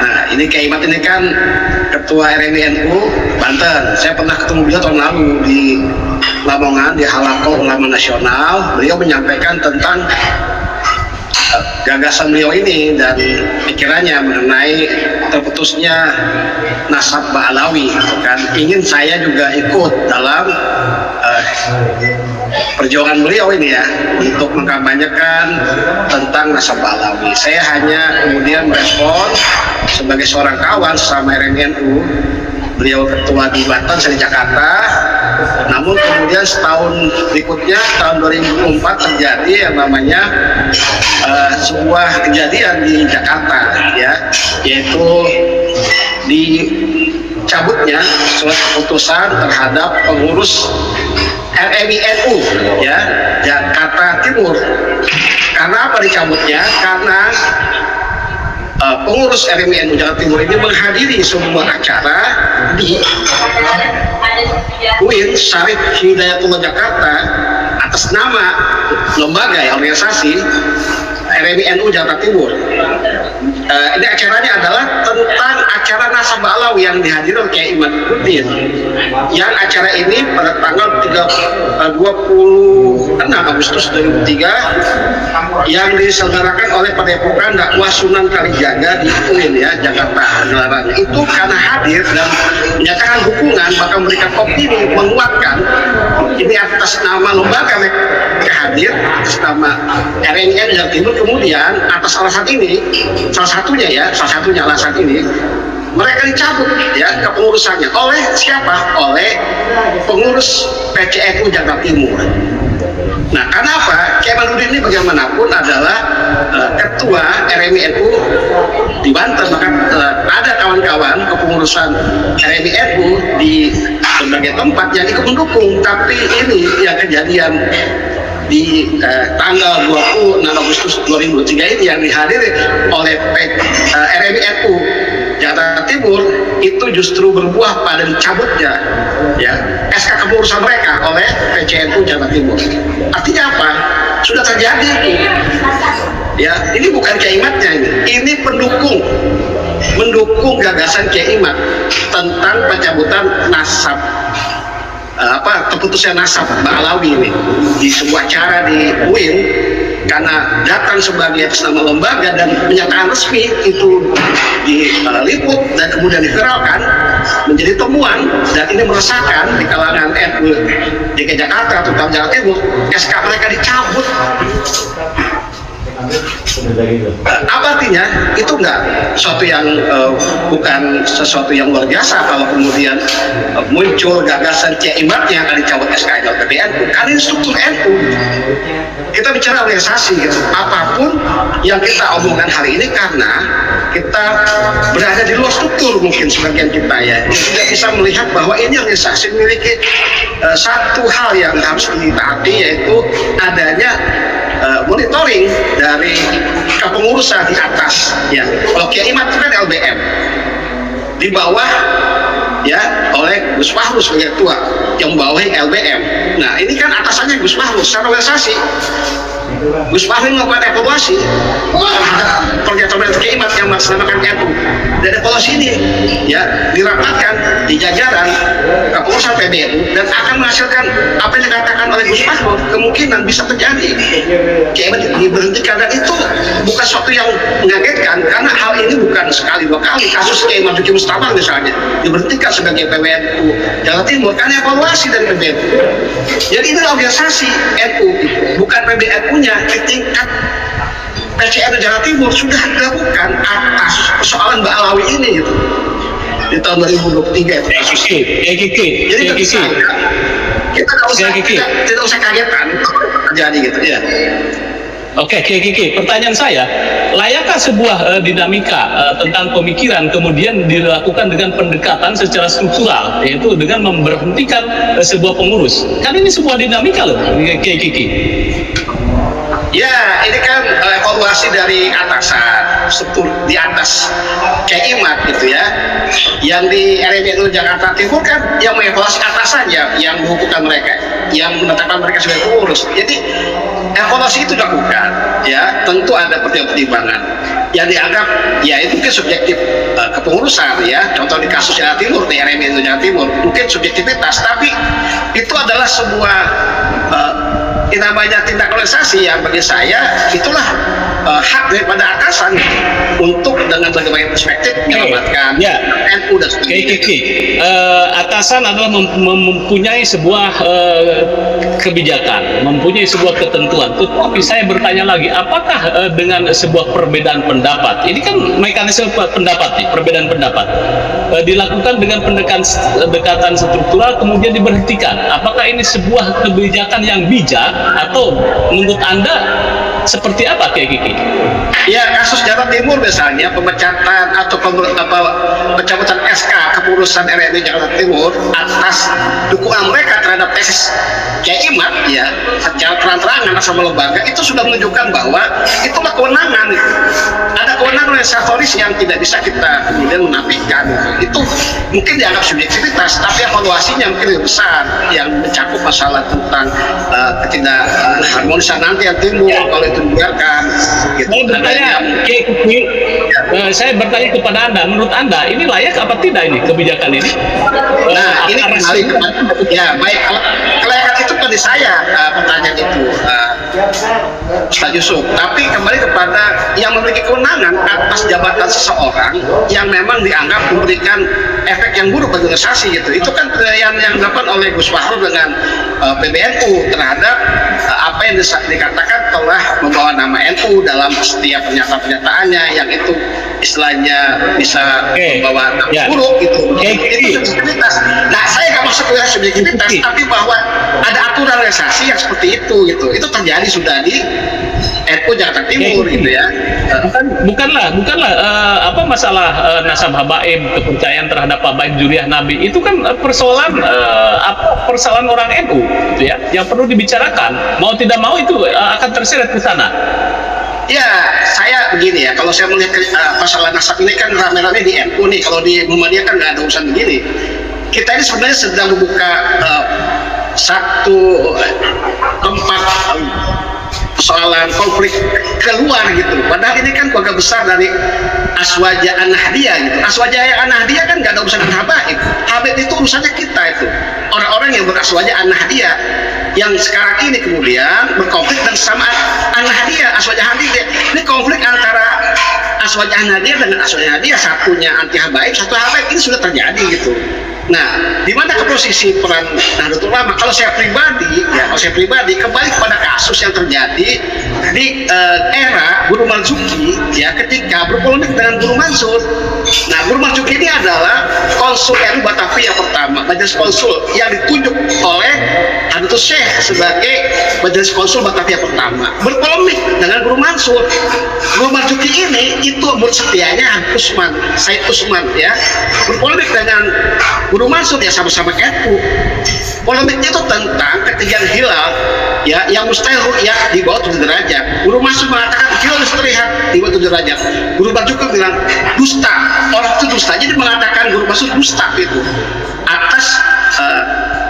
Nah, ini Kiai Imat ini kan Ketua RMI NU Banten. Saya pernah ketemu beliau tahun lalu di Lamongan di Halaqah Ulama Nasional. Beliau menyampaikan tentang gagasan beliau ini dan pikirannya mengenai terputusnya nasab Ba'alawi, kan. Ingin saya juga ikut dalam perjuangan beliau ini ya, untuk mengkampanyekan tentang nasab Ba'alawi. Saya hanya kemudian merespon sebagai seorang kawan sesama RMI NU. Beliau ketua di Banten, saya di Jakarta. Namun kemudian setahun berikutnya, tahun 2004 terjadi yang namanya sebuah kejadian di Jakarta, ya, yaitu dicabutnya surat keputusan terhadap pengurus RMI NU, ya, Jakarta Timur. Karena apa dicabutnya? Karena pengurus RMI NU Jakarta Timur ini menghadiri sebuah acara di UIN Syarif Hidayatullah Jakarta atas nama lembaga ya, organisasi RMI NU Jakarta Timur. Ini acaranya adalah tentang acara nasab Ba'alawi yang dihadiri oleh Kiai Imaduddin. Yang acara ini pada tanggal 26 Agustus 2003 yang diselenggarakan oleh Padepokan Dakwah Sunan Kalijaga di UIN ya, Jakarta gelarannya. Itu karena hadir dan menyatakan dukungan, bahkan memberikan opini menguatkan ini atas nama lembaga mereka hadir atas nama RMI NU Jakarta Timur. Kemudian atas alasan ini, salah satunya alasan ini mereka dicabut ya kepengurusannya oleh siapa? Oleh pengurus PCNU Jakarta Timur. Nah, karena apa? Kiai Imaduddin ini bagaimanapun adalah ketua RMI NU di Banten, maka ada kawan-kawan kepengurusan RMI NU di berbagai tempat yang ikut mendukung. Tapi ini yang kejadian di tanggal 26 Agustus 2003 ini yang dihadiri oleh RMI NU Jakarta Timur itu justru berbuah pada dicabutnya ya SK kepengurusan mereka oleh PCNU Jakarta Timur. Artinya apa? Sudah terjadi itu. Ya, ini bukan Kiai Imatnya ini mendukung gagasan Kiai Imat tentang pencabutan nasab terputusnya nasab Ba'alawi ini di sebuah acara di UIN, karena datang sebagai atas nama lembaga dan menyatakan resmi itu diliput dan kemudian diviralkan menjadi temuan, dan ini meresahkan di kalangan NU DKI Jakarta atau Jakarta Timur. SK mereka dicabut. Apa artinya? Itu enggak sesuatu yang bukan sesuatu yang luar biasa kalau kemudian muncul gagasan Kiai Imat yang akan dicabut SK dari NU. Karena ini struktur NU. Kita bicara organisasi gitu. Apapun yang kita omongkan hari ini karena kita berada di luar struktur mungkin sebagian kita ya tidak bisa melihat bahwa ini organisasi memiliki satu hal yang harus ditaati, yaitu adanya monitoring dari kepengurusan di atas ya. Kalau Kiai Imat itu kan LBM di bawah ya oleh Gus Fahru sebagai ketua yang membawahi LBM. Nah, ini kan atasannya Gus Fahru secara organisasi. Gus Fahru melakukan evaluasi terhadap Kiai Imat yang melaksanakan NU, dan evaluasi ini ya dirapatkan di jajaran kepengurusan PBNU dan akan menghasilkan apa yang dikatakan oleh Gus Fahru. Kemungkinan bisa terjadi Kiai Imat diberhentikan, dan itu bukan sesuatu yang mengagetkan karena hal ini bukan sekali dua kali. Kasus Kiai Imat Juki Mustafa misalnya diberhentikan sebagai PBNU Jawa Timur karena evaluasi dari PBNU. Jadi ini organisasi NU, bukan PBNU-nya di tingkat PCNU Jawa Timur sudah dilakukan atas persoalan Ba'alawi ini gitu. Di tahun 2023 itu kasusnya. Jadi kita tidak usah kagetan terjadi gitu ya. Oke, Kiki, pertanyaan saya, layakkah sebuah dinamika tentang pemikiran kemudian dilakukan dengan pendekatan secara struktural, yaitu dengan memberhentikan sebuah pengurus? Kan ini sebuah dinamika loh, Kiki. Ya, ini kan evaluasi dari atasan, struktur di atas Kiai Imat gitu ya. Yang di RMI NU Jakarta Timur kan yang mengevaluasi atasannya, yang mengukuhkan mereka, yang menetapkan mereka sebagai pengurus. Jadi evaluasi itu dilakukan, ya tentu ada pertimbangan yang dianggap ya itu mungkin subjektif kepengurusan, ya contoh di kasus Jawa Timur, di RMI itu Jawa Timur mungkin subjektivitas, tapi itu adalah sebuah namanya tindak organisasi yang bagi saya itulah hak daripada atasan untuk dengan berbagai perspektif menyelamatkan NU dan sebagainya. Atasan adalah mempunyai sebuah kebijakan, mempunyai sebuah ketentuan. Tetapi saya bertanya lagi, apakah dengan sebuah perbedaan pendapat, ini kan mekanisme pendapat nih, perbedaan pendapat dilakukan dengan pendekatan struktural kemudian diberhentikan, apakah ini sebuah kebijakan yang bijak atau menurut Anda seperti apa, Kiai Kiki? Ya, kasus Jawa Timur misalnya pemecatan atau pencabutan SK kepengurusan RRI Jakarta Timur atas dukungan mereka terhadap tesis Kiai Imad, ya secara terang-terangan sama lembaga itu sudah menunjukkan bahwa itulah kewenangan. Ada kewenangan organisatoris yang tidak bisa kita kemudian menafikan. Itu mungkin dianggap subjektivitas, tapi evaluasinya mungkin lebih besar yang mencakup masalah tentang ketidakharmonisan nanti yang timbul kalau itu dibiarkan. Saya bertanya kepada Anda, menurut Anda ini layak apa tidak ini kebijakan ini? Nah, ini kembali ya baik, kelayakan itu tadi saya pertanyaan itu Ustaz Yusuf, tapi kembali kepada yang memiliki kewenangan atas jabatan seseorang yang memang dianggap memberikan efek yang buruk bagi organisasi gitu. Itu kan penilaian yang dilakukan oleh Gus Fahrul dengan PBNU terhadap apa yang dikatakan telah membawa nama NU dalam setiap pernyataan-pernyataannya yang itu istilahnya bisa membawa nama buruk gitu. Itu subjektivitas. Nah, saya nggak masuk ke subjektivitas, tapi bahwa ada aturan organisasi yang seperti itu gitu. Itu terjadi sudah di NU Jakarta Timur gitu ya. Bukanlah apa masalah nasab habaib, kepercayaan terhadap habaib Juriyah Nabi itu kan persoalan persoalan orang NU gitu ya, yang perlu dibicarakan. Mau tidak mau itu akan terseret ke sana. Ya, saya begini ya, kalau saya melihat masalah nasab ini kan rame-rame di NU nih, kalau di Muhammadiyah kan nggak ada urusan begini. Kita ini sebenarnya sedang membuka satu tempat persoalan konflik keluar gitu. Padahal ini kan keluarga besar dari Aswaja An-Nahdiyah gitu. Aswaja An-Nahdiyah kan nggak ada urusan dengan habaib. Habaib itu urusannya kita itu. Orang-orang yang beraswaja An-Nahdiyah yang sekarang ini kemudian berkonflik dengan sama An-Nahdiyah, Aswaja An-Nahdiyah. Ini konflik antara Aswaja An-Nahdiyah dengan Aswaja An-Nahdiyah, satunya anti habaib, satu habaib, ini sudah terjadi gitu. Nah, di mana ke posisi peran Nahdlatul Ulama? Kalau saya pribadi kembali kepada kasus yang terjadi di era Guru Marzuki, ya ketika berpolemik dengan Guru Mansur. Nah, Guru Marzuki ini adalah konsul NU Batavia pertama, majelis konsul yang ditunjuk oleh Nahdlatul Syekh sebagai majelis konsul Batavia pertama, berpolemik dengan Guru Mansur. Guru Marzuki ini itu murid setianya Said Usman, ya berpolemik dengan Guru Mansur, ya sama-sama NU. Polemiknya itu tentang ketinggian hilal, ya yang mustahil ru'yah di bawah 7 derajat. Guru Mansur mengatakan hilal harus terlihat di bawah 7 derajat. Guru Marzuki bilang dusta, orang itu dusta. Jadi mengatakan Guru Mansur dusta itu atas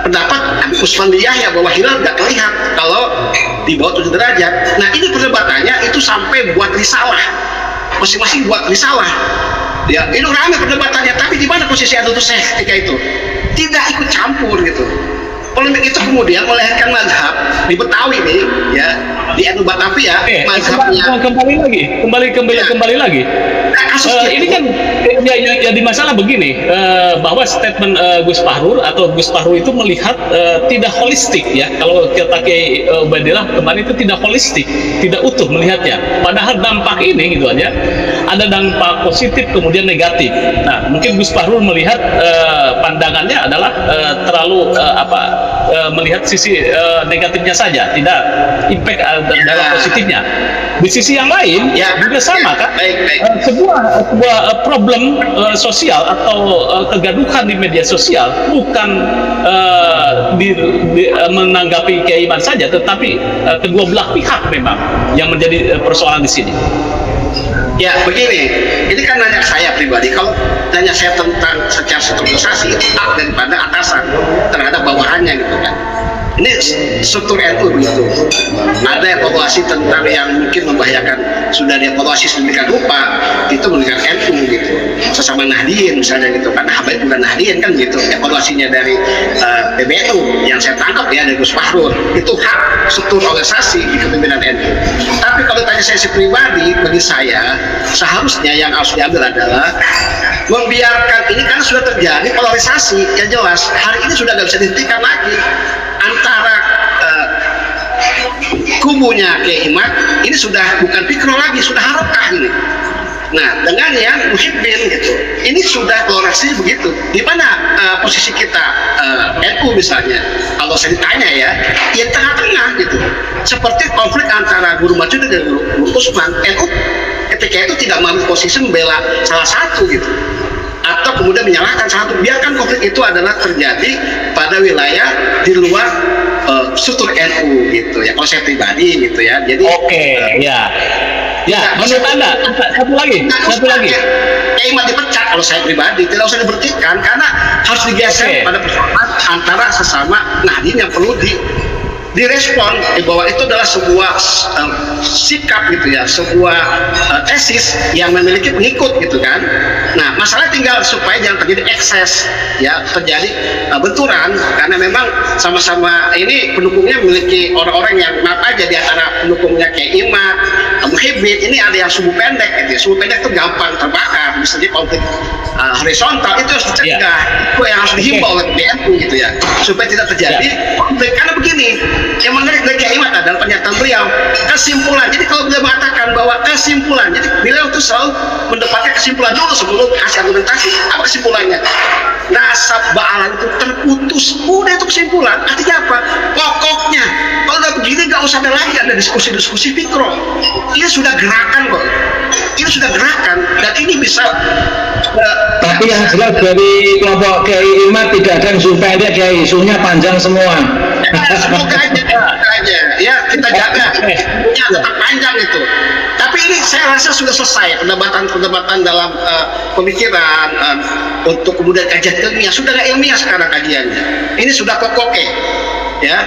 pendapat Usman bin Yahya bahwa hilal nggak terlihat kalau di bawah 7 derajat. Nah, ini perdebatannya itu sampai buat risalah, masing-masing buat risalah. Ya, ini ramai perdebatannya, tapi di mana posisi Nahdlatul Syekh ketika itu? Tidak ikut campur gitu. Polemik itu kemudian melahirkan mazhab di Betawi nih, ya di NU Batavia, mazhabnya. Kembali lagi. Ini kan jadi masalah begini, bahwa statement Gus Fahrul itu melihat tidak holistik ya. Kalau kita Kiai Ubaidillah kemarin itu tidak holistik, tidak utuh melihatnya. Padahal dampak ini gitu aja, ada dampak positif kemudian negatif. Nah, mungkin Gus Fahrul melihat pandangannya adalah terlalu melihat sisi negatifnya saja, tidak impact dalam positifnya. Di sisi yang lain juga sama kan, sebuah problem sosial atau kegaduhan di media sosial bukan menanggapi Kiai Iman saja, tetapi kedua belah pihak memang yang menjadi persoalan di sini. Ya begini, ini kan nanya saya pribadi. Kalau nanya saya tentang secara strukturalisasi itu hak daripada atasan terhadap bawahannya gitu kan. Ini struktur NU begitu. Ada evaluasi tentang yang mungkin membahayakan, sudah dievaluasi sedemikian rupa, itu menggunakan NU gitu. Sesama Nahdien misalnya gitu, karena Habaib bukan Nahdien kan gitu. Evaluasinya dari PBNU yang saya tangkap ya dari Gus Fahrur, itu hak struktur organisasi di kepemimpinan NU. Tapi kalau tanya saya pribadi, bagi saya seharusnya yang harus diambil adalah membiarkan ini karena sudah terjadi polarisasi yang jelas. Hari ini sudah nggak bisa dihentikan lagi antara kubunya Kiai Imad ini sudah bukan fikro lagi, sudah harokah ini. Nah, dengan yang muhibbin gitu, ini sudah polarisasi begitu. Di mana posisi kita NU misalnya, kalau saya ditanya ya tengah-tengah gitu. Seperti konflik antara Guru Mansur dan Guru Usman, NU ketika itu tidak mengambil posisi membela salah satu gitu, atau kemudian menyalahkan satu. Biarkan konflik itu adalah terjadi pada wilayah di luar struktur NU gitu ya. Kalau saya pribadi gitu ya. Jadi menurut Anda satu lagi. Kiai Imad dipecat kalau saya pribadi, tidak usah diberhentikan karena harus digeser pada persoalan antara sesama Nahdien yang perlu direspon bahwa itu adalah sebuah sikap gitu ya, sebuah tesis yang memiliki pengikut gitu kan. Nah, masalah tinggal supaya jangan terjadi ekses ya, terjadi benturan, karena memang sama-sama ini pendukungnya memiliki orang-orang yang maaf aja di antara pendukungnya Kiai Imad, Muhibbin, ini ada yang subuh pendek gitu ya. Subuh pendek itu gampang terbakar, bisa jadi konflik horizontal, itu harus dicegah. Itu yang harus dihimbau oleh PNU gitu ya, supaya tidak terjadi konflik. Karena begini, yang menarik dari Kiai Imad adalah pernyataan beliau, kesimpulan. Jadi kalau beliau mengatakan bahwa kesimpulan, jadi beliau itu selalu mendapatkan kesimpulan dulu sebelum kasih argumentasi. Apa kesimpulannya? Nasab ba'alan itu terputus. Udah itu kesimpulan. Artinya apa? Pokoknya kalau udah begini nggak usah ada lagi ada diskusi-diskusi fikro. Ini sudah gerakan kok. Ini sudah gerakan dan ini bisa. Tapi yang jelas dari kelompok Kiai Imad tidak ada yang isu pendek, Kiai, isunya panjang semua. Semoga aja ya, kita jaga ya, tetap panjang itu. Tapi ini saya rasa sudah selesai perdebatan dalam pemikiran untuk kemudian kajian ilmiah, sudah nggak ilmiah sekarang kajiannya. Ini sudah kokoke ya.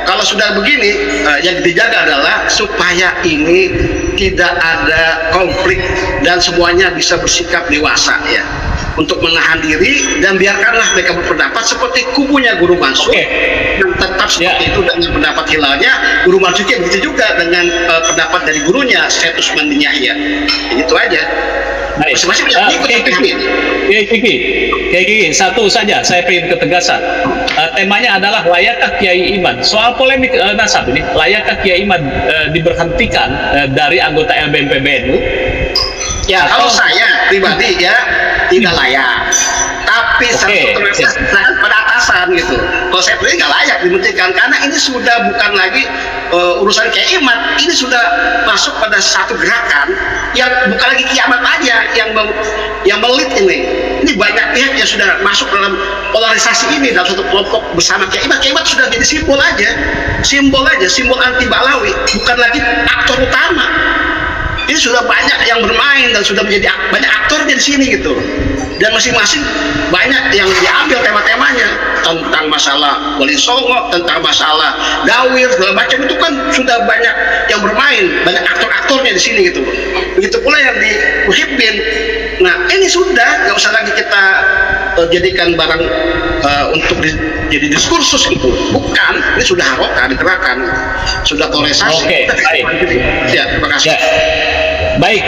Kalau sudah begini, yang dijaga adalah supaya ini tidak ada konflik dan semuanya bisa bersikap dewasa ya, untuk menahan diri dan biarkanlah mereka berpendapat seperti kubunya Guru Mansur dan tetap seperti itu dengan pendapat hilalnya. Guru Mansur begitu juga dengan pendapat dari gurunya Status Mandin Yahya. Itu aja. Masing-masing ikut Kiai, satu saja saya ingin ketegasan. Temanya adalah layakkah Kiai Imad, soal polemik nasab ini, layakkah Kiai Imad diberhentikan dari anggota LBM PBNU? Ya, kalau saya pribadi ya tidak layak. Tapi pada atasan gitu. Kalau saya pribadi nggak layak diberhentikan karena ini sudah bukan lagi urusan Kiai Imad, ini sudah masuk pada satu gerakan yang bukan lagi kiamat aja yang melit ini. Ini banyak pihak yang sudah masuk dalam polarisasi ini dalam satu kelompok bersama Kiai Imad. Kiai Imad sudah jadi simbol anti Balawi, bukan lagi aktor utama. Ini sudah banyak yang bermain dan sudah menjadi banyak aktornya di sini gitu. Dan masing-masing banyak yang diambil tema-temanya tentang masalah Wali Songo, tentang masalah Dawir segala macam, itu kan sudah banyak yang bermain, banyak aktor-aktornya di sini gitu. Begitu pula yang di Muhibbin. Nah, ini sudah nggak usah lagi kita jadikan barang untuk jadi diskursus gitu. Bukan, ini sudah harokah diterapkan, sudah polarisasi. Baik. Ya, terima kasih. Baik.